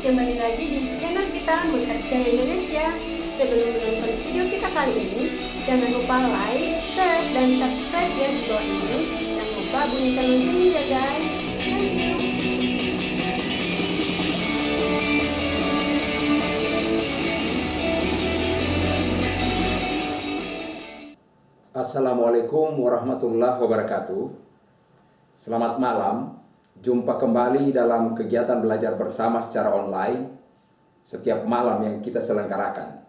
kembali lagi di channel kita Bekerja Indonesia. Sebelum menonton video kita kali ini, jangan lupa like, share, dan subscribe ya di bawah ini. Jangan lupa bunyikan loncengnya ya guys. Thank you. Assalamualaikum warahmatullahi wabarakatuh. Selamat malam. Jumpa kembali dalam kegiatan belajar bersama secara online setiap malam yang kita selenggarakan.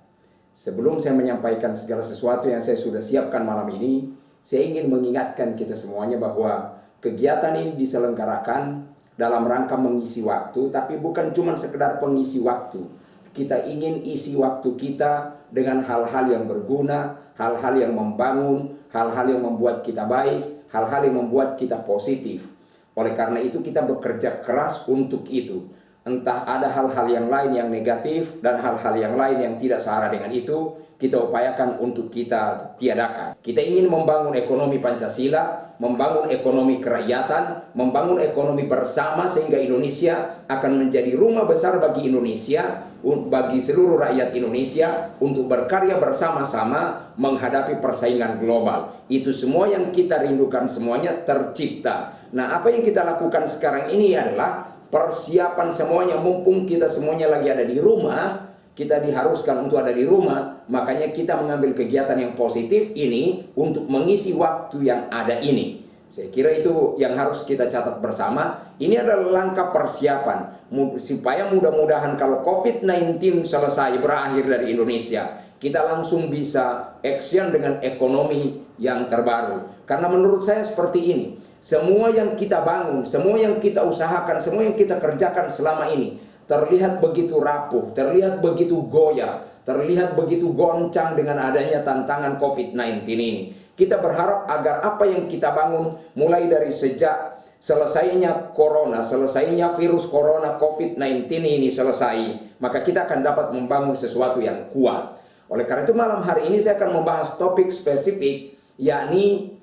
Sebelum saya menyampaikan segala sesuatu yang saya sudah siapkan malam ini, saya ingin mengingatkan kita semuanya bahwa kegiatan ini diselenggarakan dalam rangka mengisi waktu, tapi bukan cuma sekedar pengisi waktu. Kita ingin isi waktu kita dengan hal-hal yang berguna, hal-hal yang membangun, hal-hal yang membuat kita baik, hal-hal yang membuat kita positif. Oleh karena itu kita bekerja keras untuk itu. Entah ada hal-hal yang lain yang negatif dan hal-hal yang lain yang tidak searah dengan itu, kita upayakan untuk kita tiadakan. Kita ingin membangun ekonomi Pancasila, membangun ekonomi kerakyatan, membangun ekonomi bersama sehingga Indonesia akan menjadi rumah besar bagi Indonesia, bagi seluruh rakyat Indonesia untuk berkarya bersama-sama menghadapi persaingan global. Itu semua yang kita rindukan semuanya tercipta. Nah, apa yang kita lakukan sekarang ini adalah persiapan semuanya, mumpung kita semuanya lagi ada di rumah, kita diharuskan untuk ada di rumah, makanya kita mengambil kegiatan yang positif ini untuk mengisi waktu yang ada ini. Saya kira itu yang harus kita catat bersama. Ini adalah langkah persiapan supaya mudah-mudahan kalau COVID-19 selesai berakhir dari Indonesia, kita langsung bisa action dengan ekonomi yang terbaru. Karena menurut saya seperti ini, semua yang kita bangun, semua yang kita usahakan, semua yang kita kerjakan selama ini terlihat begitu rapuh, terlihat begitu goyah, terlihat begitu goncang dengan adanya tantangan COVID-19 ini. Kita berharap agar apa yang kita bangun mulai dari sejak selesainya corona, selesainya virus corona COVID-19 ini selesai, maka kita akan dapat membangun sesuatu yang kuat. Oleh karena itu malam hari ini saya akan membahas topik spesifik, yakni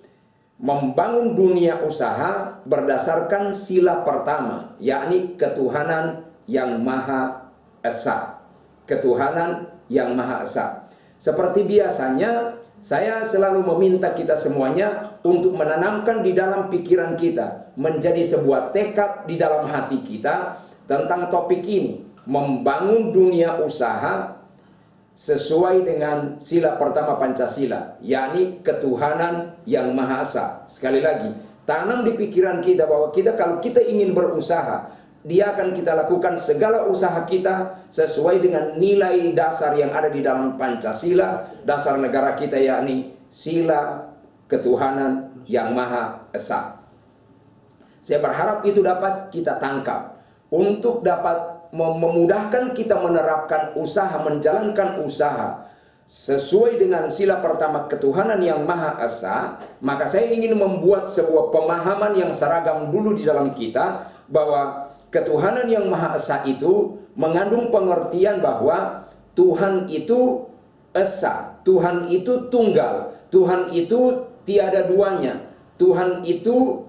membangun dunia usaha berdasarkan sila pertama, yakni ketuhanan yang Maha Esa. Ketuhanan yang Maha Esa. Seperti biasanya, saya selalu meminta kita semuanya untuk menanamkan di dalam pikiran kita, menjadi sebuah tekad di dalam hati kita tentang topik ini, membangun dunia usaha sesuai dengan sila pertama Pancasila, yakni ketuhanan yang Maha Esa. Sekali lagi, tanam di pikiran kita bahwa kalau kita ingin berusaha, dia akan kita lakukan segala usaha kita sesuai dengan nilai dasar yang ada di dalam Pancasila, dasar negara kita, yakni sila ketuhanan yang Maha Esa. Saya berharap itu dapat kita tangkap untuk dapat memudahkan kita menerapkan usaha, menjalankan usaha sesuai dengan sila pertama ketuhanan yang Maha Esa. Maka saya ingin membuat sebuah pemahaman yang seragam dulu di dalam kita, bahwa ketuhanan yang Maha Esa itu mengandung pengertian bahwa Tuhan itu Esa, Tuhan itu tunggal, Tuhan itu tiada duanya, Tuhan itu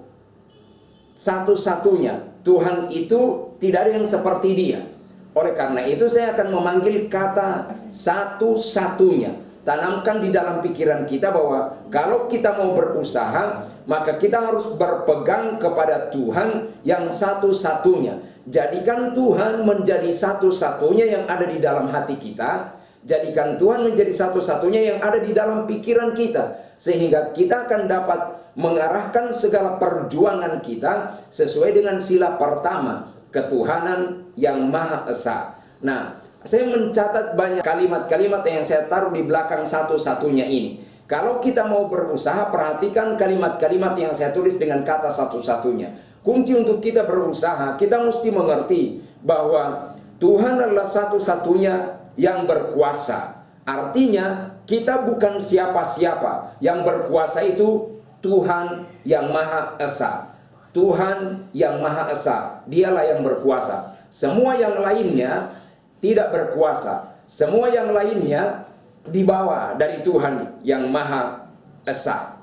satu-satunya, Tuhan itu tidak ada yang seperti Dia. Oleh karena itu saya akan memanggil kata satu-satunya. Tanamkan di dalam pikiran kita bahwa kalau kita mau berusaha, maka kita harus berpegang kepada Tuhan yang satu-satunya. Jadikan Tuhan menjadi satu-satunya yang ada di dalam hati kita. Jadikan Tuhan menjadi satu-satunya yang ada di dalam pikiran kita, sehingga kita akan dapat mengarahkan segala perjuangan kita sesuai dengan sila pertama, ketuhanan yang Maha Esa. Nah, saya mencatat banyak kalimat-kalimat yang saya taruh di belakang satu-satunya ini. Kalau kita mau berusaha, perhatikan kalimat-kalimat yang saya tulis dengan kata satu-satunya. Kunci untuk kita berusaha, kita mesti mengerti bahwa Tuhan adalah satu-satunya yang berkuasa. Artinya, kita bukan siapa-siapa. Yang berkuasa itu Tuhan yang Maha Esa. Tuhan yang Maha Esa, Dialah yang berkuasa. Semua yang lainnya tidak berkuasa. Semua yang lainnya di bawah dari Tuhan yang Maha Esa.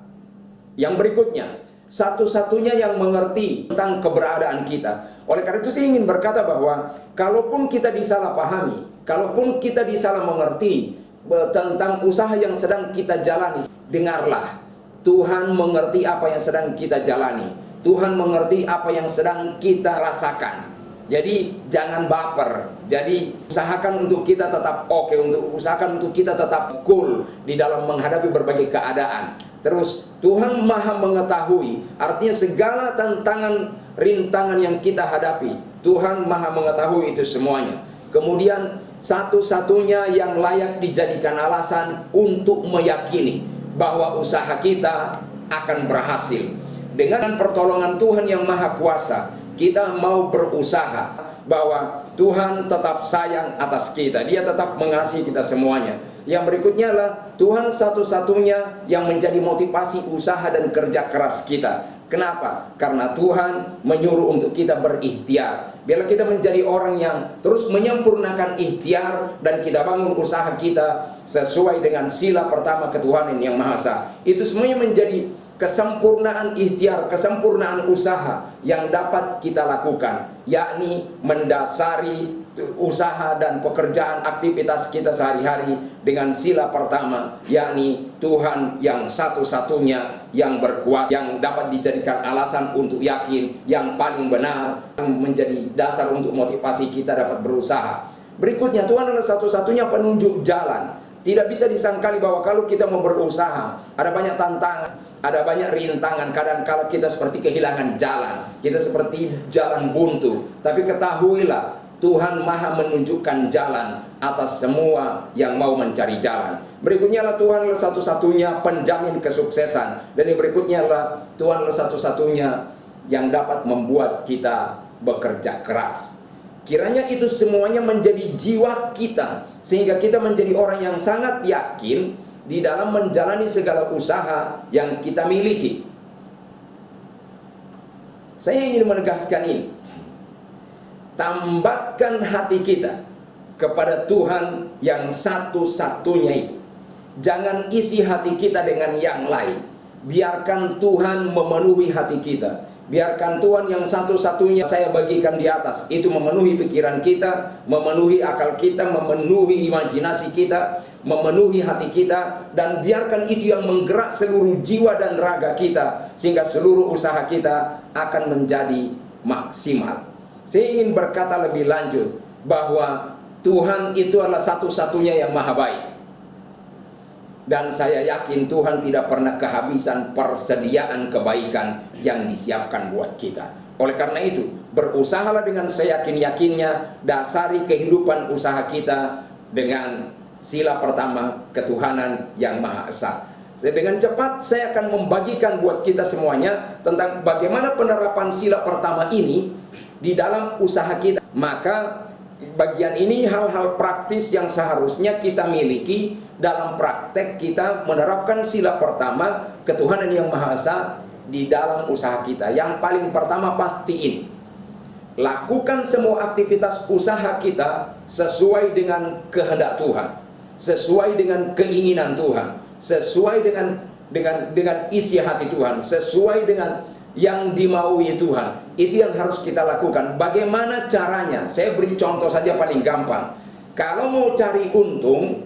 Yang berikutnya, satu-satunya yang mengerti tentang keberadaan kita. Oleh karena itu saya ingin berkata bahwa kalaupun kita disalahpahami, kalaupun kita disalah mengerti tentang usaha yang sedang kita jalani, dengarlah, Tuhan mengerti apa yang sedang kita jalani. Tuhan mengerti apa yang sedang kita rasakan. Jadi jangan baper. Jadi usahakan untuk kita tetap oke, usahakan untuk kita tetap cool di dalam menghadapi berbagai keadaan. Terus Tuhan Maha mengetahui, artinya segala tantangan, rintangan yang kita hadapi, Tuhan Maha mengetahui itu semuanya. Kemudian satu-satunya yang layak dijadikan alasan untuk meyakini bahwa usaha kita akan berhasil. Dengan pertolongan Tuhan yang Maha Kuasa, kita mau berusaha bahwa Tuhan tetap sayang atas kita. Dia tetap mengasihi kita semuanya. Yang berikutnya adalah Tuhan satu-satunya yang menjadi motivasi usaha dan kerja keras kita. Kenapa? Karena Tuhan menyuruh untuk kita berikhtiar. Biarlah kita menjadi orang yang terus menyempurnakan ikhtiar dan kita bangun usaha kita sesuai dengan sila pertama ketuhanan yang Maha Esa. Itu semuanya menjadi kesempurnaan ikhtiar, kesempurnaan usaha yang dapat kita lakukan, yakni mendasari usaha dan pekerjaan aktivitas kita sehari-hari dengan sila pertama, yakni Tuhan yang satu-satunya yang berkuasa, yang dapat dijadikan alasan untuk yakin, yang paling benar, yang menjadi dasar untuk motivasi kita dapat berusaha. Berikutnya, Tuhan adalah satu-satunya penunjuk jalan. Tidak bisa disangkali bahwa kalau kita mau berusaha, ada banyak tantangan, ada banyak rintangan. Kadang-kala kita seperti kehilangan jalan, kita seperti jalan buntu. Tapi ketahuilah, Tuhan Maha menunjukkan jalan atas semua yang mau mencari jalan. Berikutnya adalah Tuhan adalah satu-satunya penjamin kesuksesan. Dan yang berikutnya adalah Tuhan adalah satu-satunya yang dapat membuat kita bekerja keras. Kiranya itu semuanya menjadi jiwa kita, sehingga kita menjadi orang yang sangat yakin di dalam menjalani segala usaha yang kita miliki. Saya ingin menegaskan ini. Tambatkan hati kita kepada Tuhan yang satu-satunya itu. Jangan isi hati kita dengan yang lain. Biarkan Tuhan memenuhi hati kita. Biarkan Tuhan yang satu-satunya saya bagikan di atas itu memenuhi pikiran kita, memenuhi akal kita, memenuhi imajinasi kita, memenuhi hati kita. Dan biarkan itu yang menggerak seluruh jiwa dan raga kita, sehingga seluruh usaha kita akan menjadi maksimal. Saya ingin berkata lebih lanjut bahwa Tuhan itu adalah satu-satunya yang maha baik. Dan saya yakin Tuhan tidak pernah kehabisan persediaan kebaikan yang disiapkan buat kita. Oleh karena itu, berusahalah dengan seyakin-yakinnya, dasari kehidupan usaha kita dengan sila pertama ketuhanan yang Maha Esa. Dengan cepat saya akan membagikan buat kita semuanya tentang bagaimana penerapan sila pertama ini di dalam usaha kita. Maka bagian ini hal-hal praktis yang seharusnya kita miliki dalam praktek kita menerapkan sila pertama ketuhanan yang Maha Esa di dalam usaha kita. Yang paling pertama pasti ini: lakukan semua aktivitas usaha kita sesuai dengan kehendak Tuhan, sesuai dengan keinginan Tuhan, sesuai dengan isi hati Tuhan, sesuai dengan yang dimaui Tuhan. Itu yang harus kita lakukan. Bagaimana caranya? Saya beri contoh saja paling gampang. Kalau mau cari untung,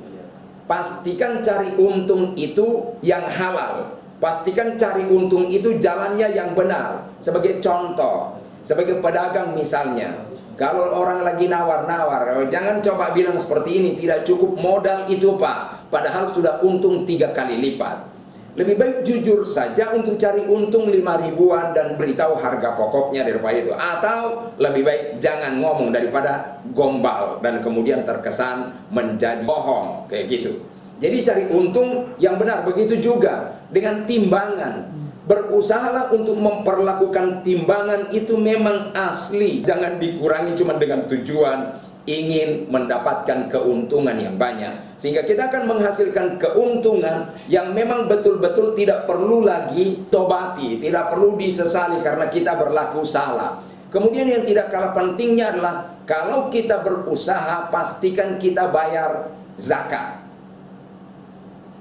pastikan cari untung itu yang halal. Pastikan cari untung itu jalannya yang benar. Sebagai contoh, sebagai pedagang misalnya, kalau orang lagi nawar-nawar, jangan coba bilang seperti ini, tidak cukup modal itu Pak, padahal sudah untung 3 kali lipat. Lebih baik jujur saja untuk cari untung 5 ribuan dan beritahu harga pokoknya daripada itu. Atau lebih baik jangan ngomong daripada gombal dan kemudian terkesan menjadi bohong kayak gitu. Jadi cari untung yang benar. Begitu juga dengan timbangan. Berusahalah untuk memperlakukan timbangan itu memang asli. Jangan dikurangi cuma dengan tujuan ingin mendapatkan keuntungan yang banyak, sehingga kita akan menghasilkan keuntungan yang memang betul-betul tidak perlu lagi tobati, tidak perlu disesali karena kita berlaku salah. Kemudian yang tidak kalah pentingnya adalah kalau kita berusaha, pastikan kita bayar zakat.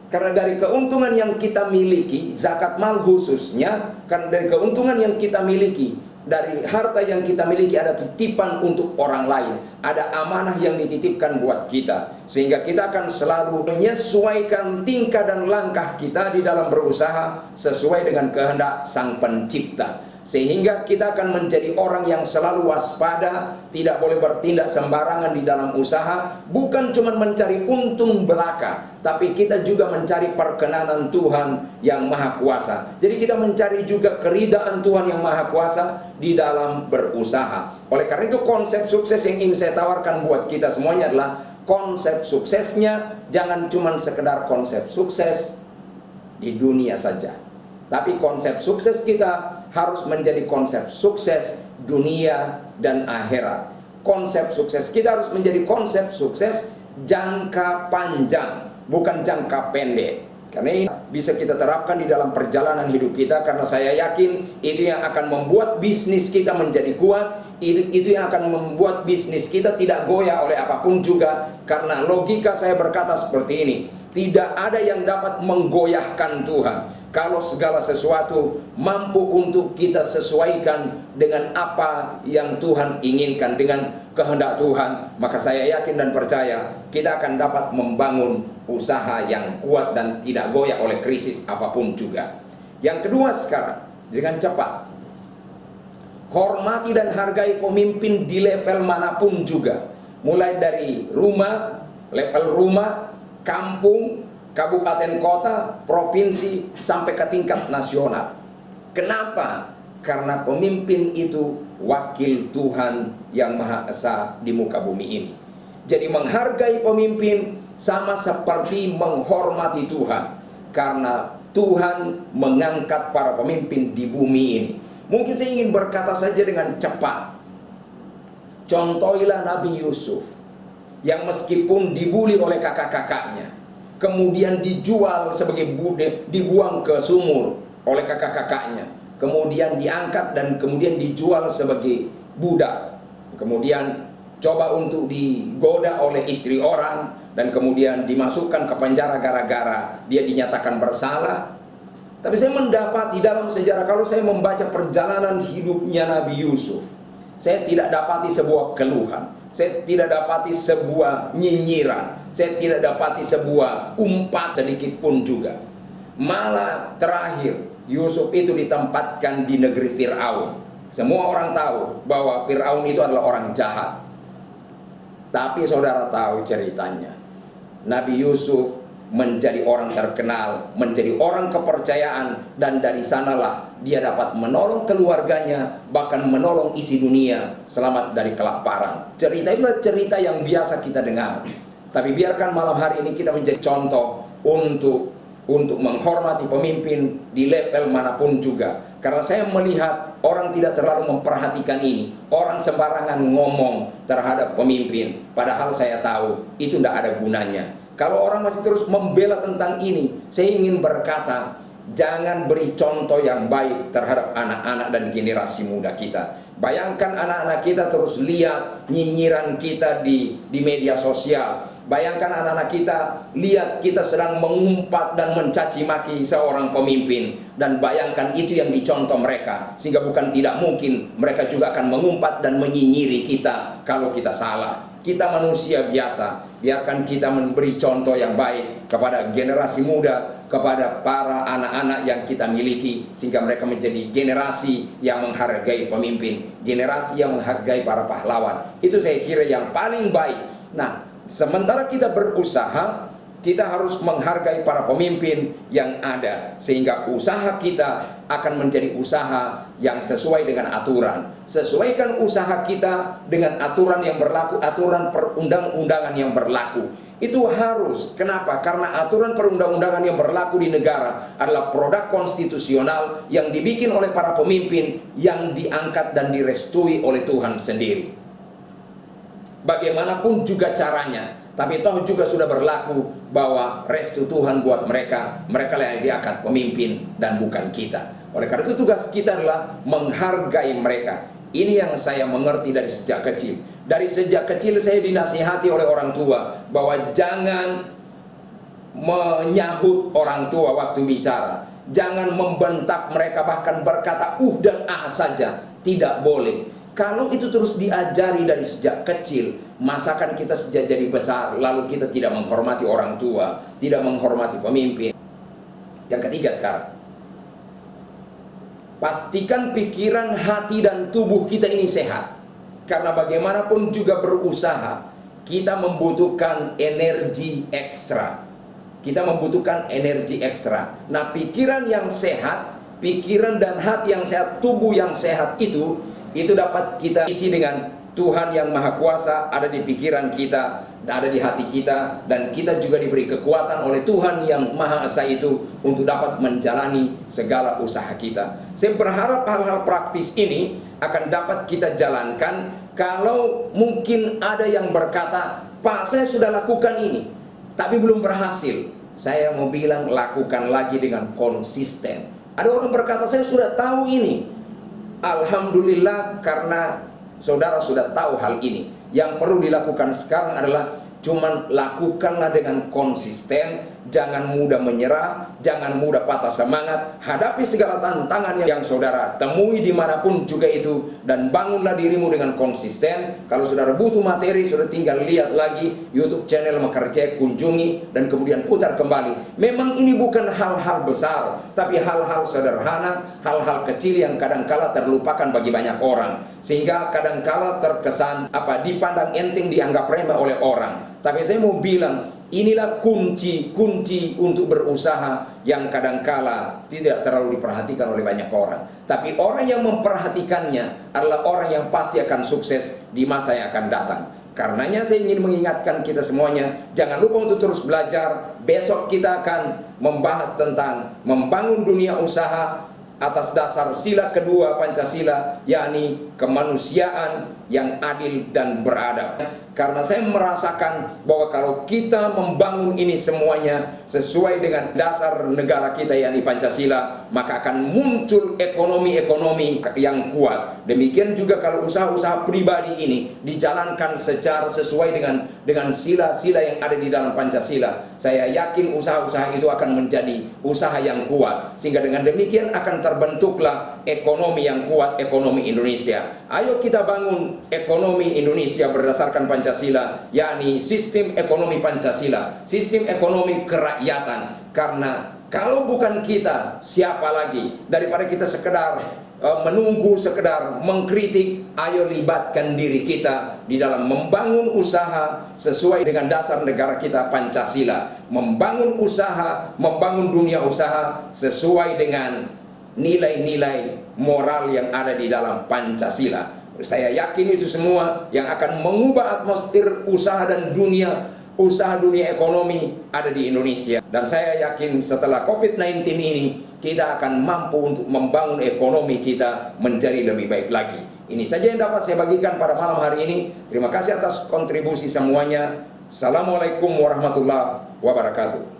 Karena dari keuntungan yang kita miliki, zakat mal khususnya, karena dari keuntungan yang kita miliki, dari harta yang kita miliki ada titipan untuk orang lain, ada amanah yang dititipkan buat kita, sehingga kita akan selalu menyesuaikan tingkah dan langkah kita di dalam berusaha sesuai dengan kehendak Sang Pencipta, sehingga kita akan menjadi orang yang selalu waspada, tidak boleh bertindak sembarangan di dalam usaha, bukan cuma mencari untung belaka, tapi kita juga mencari perkenanan Tuhan yang Maha Kuasa. Jadi kita mencari juga keridaan Tuhan yang Maha Kuasa di dalam berusaha. Oleh karena itu konsep sukses yang ingin saya tawarkan buat kita semuanya adalah konsep suksesnya jangan cuma sekedar konsep sukses di dunia saja, tapi konsep sukses kita harus menjadi konsep sukses dunia dan akhirat. Konsep sukses kita harus menjadi konsep sukses jangka panjang, bukan jangka pendek. Karena ini bisa kita terapkan di dalam perjalanan hidup kita, karena saya yakin itu yang akan membuat bisnis kita menjadi kuat, itu yang akan membuat bisnis kita tidak goyah oleh apapun juga. Karena logika saya berkata seperti ini, tidak ada yang dapat menggoyahkan Tuhan. Kalau segala sesuatu mampu untuk kita sesuaikan dengan apa yang Tuhan inginkan, dengan kehendak Tuhan, maka saya yakin dan percaya kita akan dapat membangun usaha yang kuat dan tidak goyah oleh krisis apapun juga. Yang kedua sekarang, dengan cepat, hormati dan hargai pemimpin di level manapun juga. Mulai dari rumah, level rumah, kampung, kabupaten kota, provinsi, sampai ke tingkat nasional. Kenapa? Karena pemimpin itu wakil Tuhan yang Maha Esa di muka bumi ini. Jadi menghargai pemimpin sama seperti menghormati Tuhan, karena Tuhan mengangkat para pemimpin di bumi ini. Mungkin saya ingin berkata saja dengan cepat, contohilah Nabi Yusuf yang meskipun dibuli oleh kakak-kakaknya, kemudian dijual sebagai budak, dibuang ke sumur oleh kakak-kakaknya, kemudian diangkat dan kemudian dijual sebagai budak, kemudian coba untuk digoda oleh istri orang, dan kemudian dimasukkan ke penjara gara-gara dia dinyatakan bersalah. Tapi saya mendapati dalam sejarah, kalau saya membaca perjalanan hidupnya Nabi Yusuf, saya tidak dapati sebuah keluhan, saya tidak dapati sebuah nyinyiran, saya tidak dapati sebuah umpat sedikit pun juga. Malah terakhir Yusuf itu ditempatkan di negeri Fir'aun. Semua orang tahu bahwa Fir'aun itu adalah orang jahat. Tapi saudara tahu ceritanya, Nabi Yusuf menjadi orang terkenal, menjadi orang kepercayaan, dan dari sanalah dia dapat menolong keluarganya, bahkan menolong isi dunia selamat dari kelaparan. Cerita itu adalah cerita yang biasa kita dengar. Tapi biarkan malam hari ini kita menjadi contoh untuk menghormati pemimpin di level manapun juga. Karena saya melihat orang tidak terlalu memperhatikan ini. Orang sembarangan ngomong terhadap pemimpin, padahal saya tahu itu tidak ada gunanya. Kalau orang masih terus membela tentang ini, saya ingin berkata, jangan beri contoh yang baik terhadap anak-anak dan generasi muda kita. Bayangkan anak-anak kita terus lihat nyinyiran kita di media sosial. Bayangkan anak-anak kita lihat kita sedang mengumpat dan mencaci maki seorang pemimpin, dan bayangkan itu yang dicontoh mereka, sehingga bukan tidak mungkin mereka juga akan mengumpat dan menyinyiri kita kalau kita salah. Kita manusia biasa, biarkan kita memberi contoh yang baik kepada generasi muda, kepada para anak-anak yang kita miliki, sehingga mereka menjadi generasi yang menghargai pemimpin, generasi yang menghargai para pahlawan. Itu saya kira yang paling baik. Nah, sementara kita berusaha, kita harus menghargai para pemimpin yang ada, sehingga usaha kita akan menjadi usaha yang sesuai dengan aturan. Sesuaikan usaha kita dengan aturan yang berlaku, aturan perundang-undangan yang berlaku. Itu harus. Kenapa? Karena aturan perundang-undangan yang berlaku di negara adalah produk konstitusional yang dibikin oleh para pemimpin yang diangkat dan direstui oleh Tuhan sendiri. Bagaimanapun juga caranya, tapi toh juga sudah berlaku bahwa restu Tuhan buat mereka yang diangkat pemimpin dan bukan kita. Oleh karena itu tugas kita adalah menghargai mereka. Ini yang saya mengerti dari sejak kecil. Dari sejak kecil saya dinasihati oleh orang tua bahwa jangan menyahut orang tua waktu bicara. Jangan membentak mereka, bahkan berkata dan ah saja. Tidak boleh. Kalau itu terus diajari dari sejak kecil, masakan kita sejak jadi besar, lalu kita tidak menghormati orang tua, tidak menghormati pemimpin. Yang ketiga sekarang, pastikan pikiran, hati, dan tubuh kita ini sehat. Karena bagaimanapun juga berusaha, kita membutuhkan energi ekstra. Kita membutuhkan energi ekstra. Nah, pikiran yang sehat, pikiran dan hati yang sehat, tubuh yang sehat itu dapat kita isi dengan Tuhan yang Maha Kuasa ada di pikiran kita, ada di hati kita, dan kita juga diberi kekuatan oleh Tuhan yang Maha Esa itu untuk dapat menjalani segala usaha kita. Saya berharap hal-hal praktis ini akan dapat kita jalankan. Kalau mungkin ada yang berkata, "Pak, saya sudah lakukan ini, tapi belum berhasil." Saya mau bilang, lakukan lagi dengan konsisten. Ada orang berkata, "Saya sudah tahu ini." Alhamdulillah, karena saudara sudah tahu hal ini. Yang perlu dilakukan sekarang adalah cuman lakukanlah dengan konsisten, jangan mudah menyerah, jangan mudah patah semangat, hadapi segala tantangan yang saudara temui dimanapun juga itu, dan bangunlah dirimu dengan konsisten. Kalau saudara butuh materi, sudah tinggal lihat lagi YouTube channel Mekarjaya, kunjungi, dan kemudian putar kembali. Memang ini bukan hal-hal besar, tapi hal-hal sederhana, hal-hal kecil yang kadangkala terlupakan bagi banyak orang, sehingga kadangkala terkesan dipandang enteng, dianggap remeh oleh orang. Tapi saya mau bilang, inilah kunci untuk berusaha yang kadangkala tidak terlalu diperhatikan oleh banyak orang. Tapi orang yang memperhatikannya adalah orang yang pasti akan sukses di masa yang akan datang. Karenanya saya ingin mengingatkan kita semuanya, jangan lupa untuk terus belajar. Besok kita akan membahas tentang membangun dunia usaha atas dasar sila kedua Pancasila, yakni kemanusiaan yang adil dan beradab. Karena saya merasakan bahwa kalau kita membangun ini semuanya sesuai dengan dasar negara kita yakni Pancasila, maka akan muncul ekonomi-ekonomi yang kuat. Demikian juga kalau usaha-usaha pribadi ini dijalankan secara sesuai dengan sila-sila yang ada di dalam Pancasila, saya yakin usaha-usaha itu akan menjadi usaha yang kuat. Sehingga dengan demikian akan terbentuklah ekonomi yang kuat, ekonomi Indonesia. Ayo kita bangun ekonomi Indonesia berdasarkan Pancasila, yakni sistem ekonomi Pancasila, sistem ekonomi kerakyatan. Karena kalau bukan kita, siapa lagi? Daripada kita sekedar menunggu, sekedar mengkritik, ayo libatkan diri kita di dalam membangun usaha sesuai dengan dasar negara kita Pancasila. Membangun usaha, membangun dunia usaha sesuai dengan nilai-nilai moral yang ada di dalam Pancasila. Saya yakin itu semua yang akan mengubah atmosfer usaha dan usaha dunia ekonomi ada di Indonesia. Dan saya yakin setelah COVID-19 ini, kita akan mampu untuk membangun ekonomi kita menjadi lebih baik lagi. Ini saja yang dapat saya bagikan pada malam hari ini. Terima kasih atas kontribusi semuanya. Assalamualaikum warahmatullahi wabarakatuh.